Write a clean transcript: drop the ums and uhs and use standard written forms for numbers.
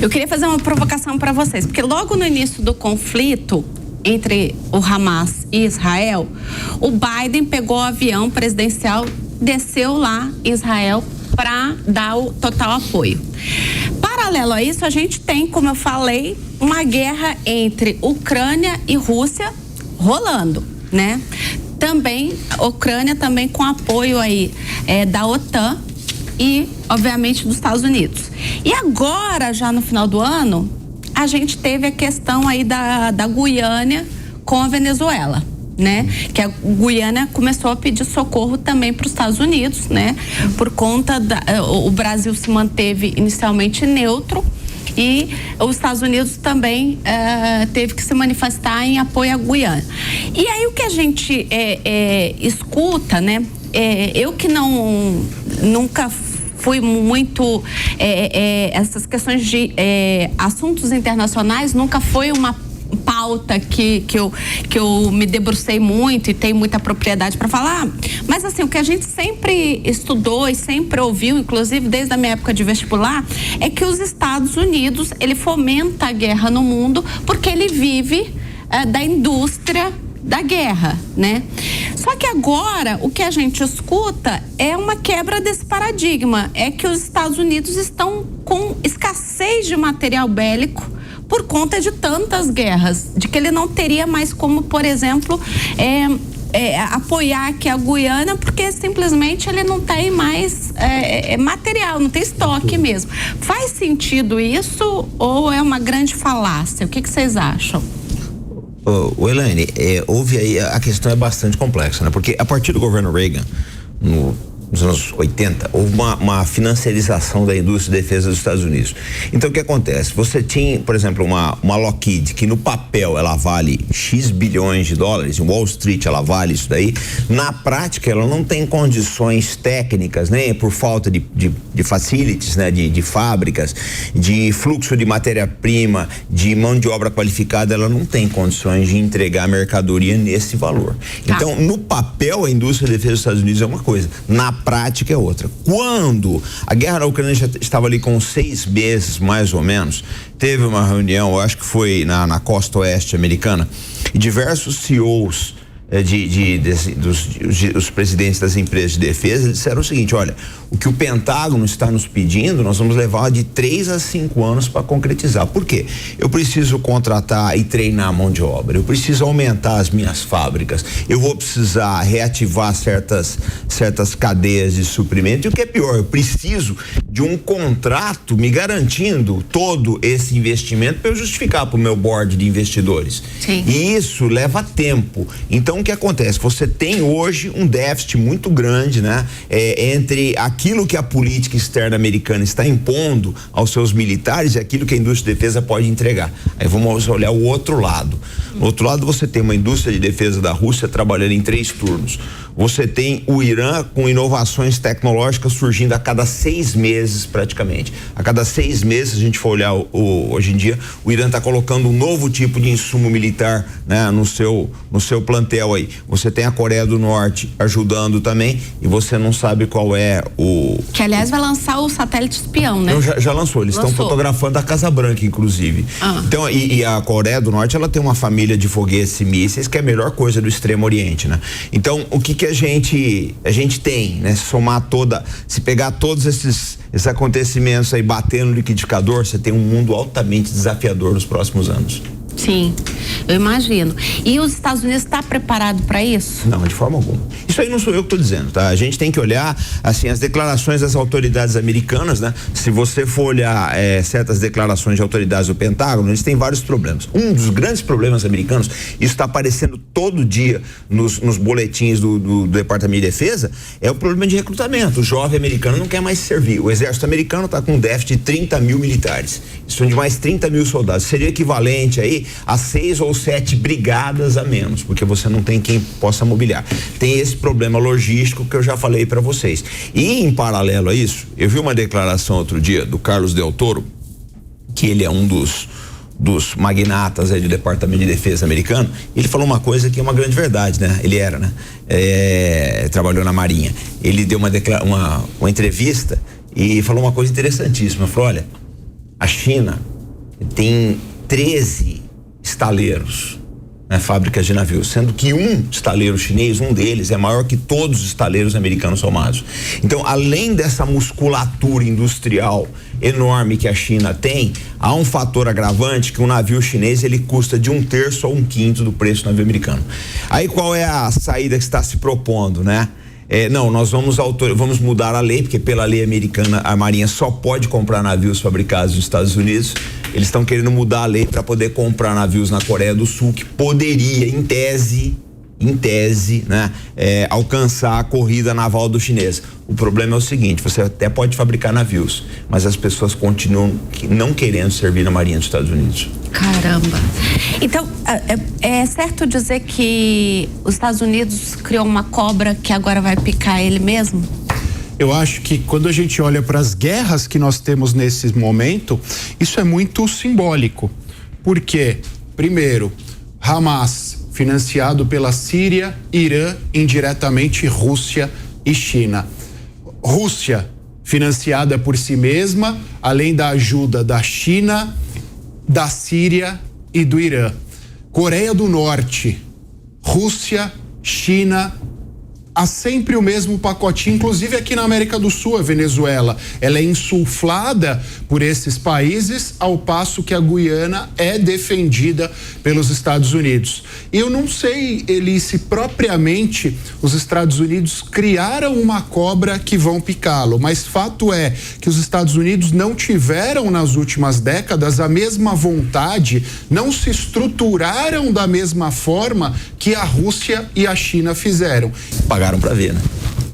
Eu queria fazer uma provocação para vocês, porque logo no início do conflito entre o Hamas e Israel, o Biden pegou o avião presidencial, desceu lá em Israel para dar o total apoio. Paralelo a isso, a gente tem, como eu falei, uma guerra entre Ucrânia e Rússia rolando, né? Também, Ucrânia também com apoio aí da OTAN e, obviamente, dos Estados Unidos. E agora, já no final do ano, a gente teve a questão aí da Guiana com a Venezuela, né? Que a Guiana começou a pedir socorro também para os Estados Unidos, né? Por conta o Brasil se manteve inicialmente neutro e os Estados Unidos também teve que se manifestar em apoio à Guiana. E aí o que a gente escuta, né? Eu que nunca fui muito essas questões de assuntos internacionais, nunca foi uma pauta que eu me debrucei muito e tenho muita propriedade para falar, mas assim, o que a gente sempre estudou e sempre ouviu, inclusive desde a minha época de vestibular, é que os Estados Unidos, ele fomenta a guerra no mundo porque ele vive da indústria da guerra, né? Só que agora o que a gente escuta é uma quebra desse paradigma, é que os Estados Unidos estão com escassez de material bélico por conta de tantas guerras, de que ele não teria mais como, por exemplo, apoiar aqui a Guiana, porque simplesmente ele não tem mais material, não tem estoque mesmo. Faz sentido isso ou é uma grande falácia? O que vocês acham? Elaine, houve aí, a questão é bastante complexa, né? Porque a partir do governo Reagan, nos anos 80, houve uma financiarização da indústria de defesa dos Estados Unidos. Então o que acontece? Você tinha, por exemplo, uma Lockheed, que no papel ela vale X bilhões de dólares, em Wall Street ela vale isso daí, na prática ela não tem condições técnicas, nem por falta de facilities, né, de fábricas, de fluxo de matéria-prima, de mão de obra qualificada, ela não tem condições de entregar mercadoria nesse valor. Então, no papel, a indústria de defesa dos Estados Unidos é uma coisa, na prática é outra. Quando a guerra na Ucrânia já estava ali com 6 meses, mais ou menos, teve uma reunião, eu acho que foi na costa oeste americana, e diversos CEOs dos presidentes das empresas de defesa disseram o seguinte: olha, o que o Pentágono está nos pedindo, nós vamos levar de 3 a 5 anos para concretizar. Por quê? Eu preciso contratar e treinar a mão de obra, eu preciso aumentar as minhas fábricas, eu vou precisar reativar certas cadeias de suprimento, e o que é pior, eu preciso de um contrato me garantindo todo esse investimento para eu justificar para o meu board de investidores. Sim. E isso leva tempo. Então o que acontece? Você tem hoje um déficit muito grande, né? Entre aquilo que a política externa americana está impondo aos seus militares e aquilo que a indústria de defesa pode entregar. Aí vamos olhar o outro lado. Do outro lado você tem uma indústria de defesa da Rússia trabalhando em 3 turnos. Você tem o Irã com inovações tecnológicas surgindo a cada 6 meses praticamente. A cada 6 meses, se a gente for olhar hoje em dia, o Irã está colocando um novo tipo de insumo militar, né, no seu plantel aí. Você tem a Coreia do Norte ajudando também, e você não sabe qual é o... Que aliás vai lançar o satélite espião, né? Não, já lançou, eles estão fotografando a Casa Branca, inclusive. Então, e a Coreia do Norte, ela tem uma família de foguetes e mísseis que é a melhor coisa do Extremo Oriente, né? Então, o que a gente tem, né? Se pegar todos esses acontecimentos aí, bater no liquidificador, você tem um mundo altamente desafiador nos próximos anos. Sim, eu imagino. E os Estados Unidos está preparado para isso? Não, de forma alguma. Isso aí não sou eu que estou dizendo, tá? A gente tem que olhar, assim, as declarações das autoridades americanas, né? Se você for olhar certas declarações de autoridades do Pentágono, eles têm vários problemas. Um dos grandes problemas americanos, isso está aparecendo todo dia nos boletins do Departamento de Defesa, é o problema de recrutamento. O jovem americano não quer mais servir. O exército americano está com um déficit de 30 mil militares. Isso são de mais 30 mil soldados. Seria equivalente aí a 6 ou 7 brigadas a menos, porque você não tem quem possa mobiliar. Tem esse problema logístico que eu já falei para vocês. E em paralelo a isso, eu vi uma declaração outro dia do Carlos Del Toro, que ele é um dos magnatas aí do Departamento de Defesa americano. Ele falou uma coisa que é uma grande verdade, né? Ele era, né? Trabalhou na Marinha. Ele deu uma entrevista e falou uma coisa interessantíssima. Falou: olha, a China tem 13 estaleiros, né, fábricas de navios, sendo que um estaleiro chinês, um deles, é maior que todos os estaleiros americanos somados. Então, além dessa musculatura industrial enorme que a China tem, há um fator agravante que um navio chinês ele custa de 1/3 ou 1/5 do preço do navio americano. Aí qual é a saída que está se propondo, né? Não, nós vamos mudar a lei, porque pela lei americana a Marinha só pode comprar navios fabricados nos Estados Unidos. Eles estão querendo mudar a lei para poder comprar navios na Coreia do Sul, que poderia, em tese, né, alcançar a corrida naval do chinês. O problema é o seguinte: você até pode fabricar navios, mas as pessoas continuam não querendo servir na Marinha dos Estados Unidos. Caramba. Então, é certo dizer que os Estados Unidos criou uma cobra que agora vai picar ele mesmo? Eu acho que quando a gente olha para as guerras que nós temos nesse momento, isso é muito simbólico. Porque, primeiro, Hamas, financiado pela Síria, Irã, indiretamente Rússia e China. Rússia, financiada por si mesma, além da ajuda da China, da Síria e do Irã. Coreia do Norte, Rússia, China, há sempre o mesmo pacotinho, inclusive aqui na América do Sul, a Venezuela, ela é insuflada por esses países, ao passo que a Guiana é defendida pelos Estados Unidos. Eu não sei, Elice, propriamente os Estados Unidos criaram uma cobra que vão picá-lo, mas fato é que os Estados Unidos não tiveram nas últimas décadas a mesma vontade, não se estruturaram da mesma forma que a Rússia e a China fizeram. Pagaram para ver, né?